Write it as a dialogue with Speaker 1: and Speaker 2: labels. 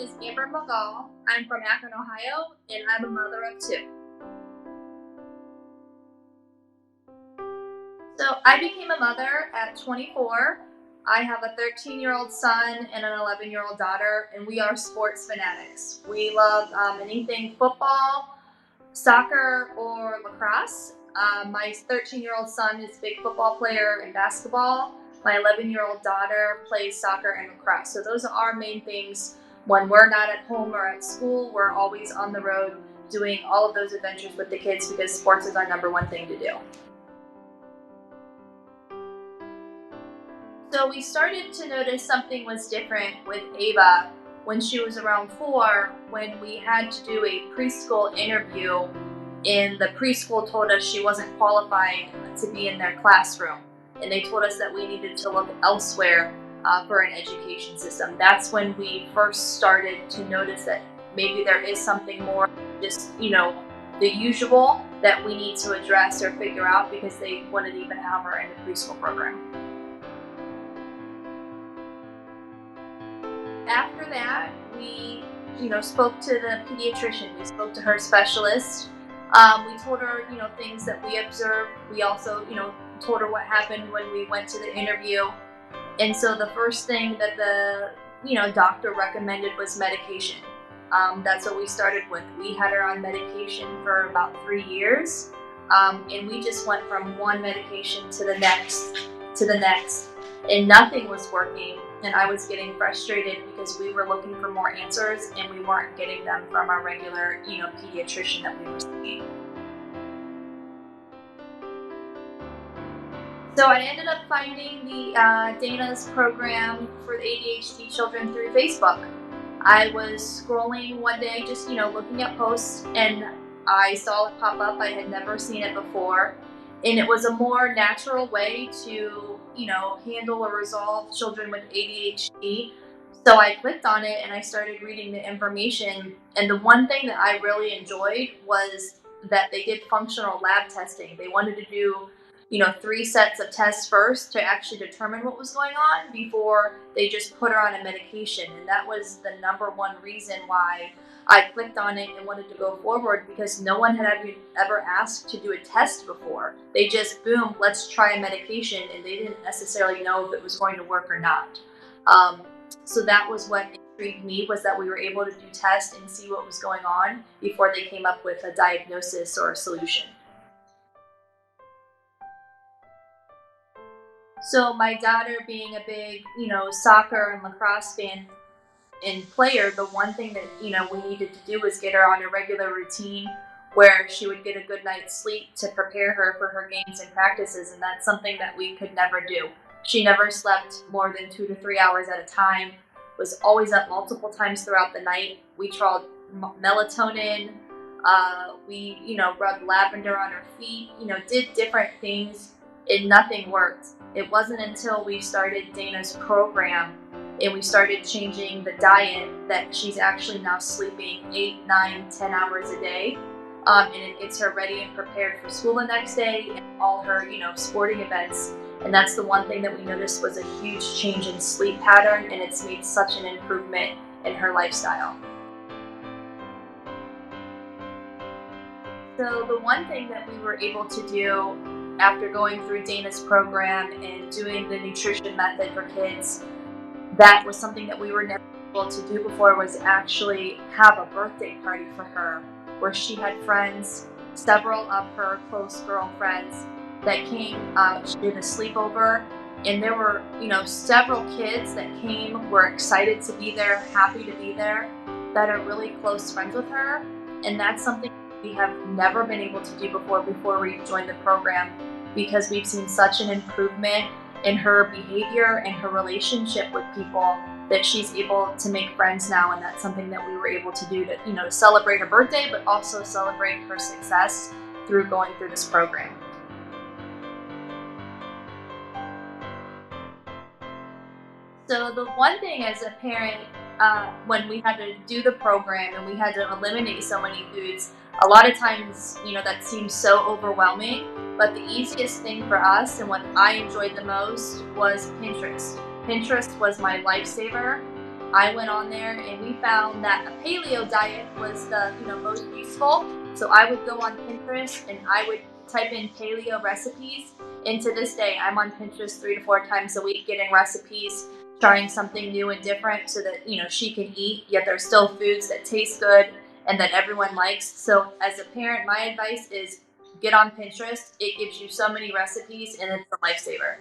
Speaker 1: is Amber McGall. I'm from Akron, Ohio, and I'm a mother of two. So I became a mother at 24. I have a 13-year-old son and an 11-year-old daughter, and we are sports fanatics. We love anything football, soccer, or lacrosse. My 13-year-old son is a big football player and basketball. My 11-year-old daughter plays soccer and lacrosse. So those are our main things. When we're not at home or at school, we're always on the road doing all of those adventures with the kids because sports is our number one thing to do. So we started to notice something was different with Ava when she was around 4, when we had to do a preschool interview, and the preschool told us she wasn't qualified to be in their classroom. And they told us that we needed to look elsewhere for an education system. That's when we first started to notice that maybe there is something more just, the usual that we need to address or figure out, because they wouldn't even have her in the preschool program. After that, we, spoke to the pediatrician. We spoke to her specialist. We told her, things that we observed. We also, told her what happened when we went to the interview. And so the first thing that the, doctor recommended was medication. That's what we started with. We had her on medication for about 3 years. And we just went from one medication to the next, and nothing was working. And I was getting frustrated because we were looking for more answers and we weren't getting them from our regular, pediatrician that we were seeing. So I ended up finding the Dana's program for the ADHD children through Facebook. I was scrolling one day, just, looking at posts, and I saw it pop up. I had never seen it before. And it was a more natural way to, handle or resolve children with ADHD. So I clicked on it and I started reading the information. And the one thing that I really enjoyed was that they did functional lab testing. They wanted to do, 3 sets of tests first to actually determine what was going on before they just put her on a medication. And that was the number one reason why I clicked on it and wanted to go forward, because no one had ever asked to do a test before. They just, boom, let's try a medication, and they didn't necessarily know if it was going to work or not. So that was what intrigued me, was that we were able to do tests and see what was going on before they came up with a diagnosis or a solution. So my daughter, being a big, soccer and lacrosse fan and player, the one thing that, we needed to do was get her on a regular routine where she would get a good night's sleep to prepare her for her games and practices. And that's something that we could never do. She never slept more than 2 to 3 hours at a time, was always up multiple times throughout the night. We tried melatonin. We, rubbed lavender on her feet, did different things, and nothing worked. It wasn't until we started Dana's program and we started changing the diet that she's actually now sleeping 8, 9, 10 hours a day. And it gets her ready and prepared for school the next day and all her, sporting events. And that's the one thing that we noticed was a huge change in sleep pattern, and it's made such an improvement in her lifestyle. So the one thing that we were able to do after going through Dana's program and doing the nutrition method for kids, that was something that we were never able to do before, was actually have a birthday party for her, where she had friends, several of her close girlfriends that came. She did a sleepover, and there were, several kids that came, were excited to be there, happy to be there, that are really close friends with her. And that's something we have never been able to do before we joined the program, because we've seen such an improvement in her behavior and her relationship with people, that she's able to make friends now. And that's something that we were able to do to, celebrate her birthday, but also celebrate her success through going through this program. So the one thing as a parent, when we had to do the program and we had to eliminate so many foods, a lot of times, that seems so overwhelming, but the easiest thing for us and what I enjoyed the most was Pinterest. Pinterest was my lifesaver. I went on there and we found that a paleo diet was the most useful. So I would go on Pinterest and I would type in paleo recipes. And to this day, I'm on Pinterest 3 to 4 times a week getting recipes, trying something new and different so that she can eat, yet there's still foods that taste good and that everyone likes. So as a parent, my advice is get on Pinterest. It gives you so many recipes and it's a lifesaver.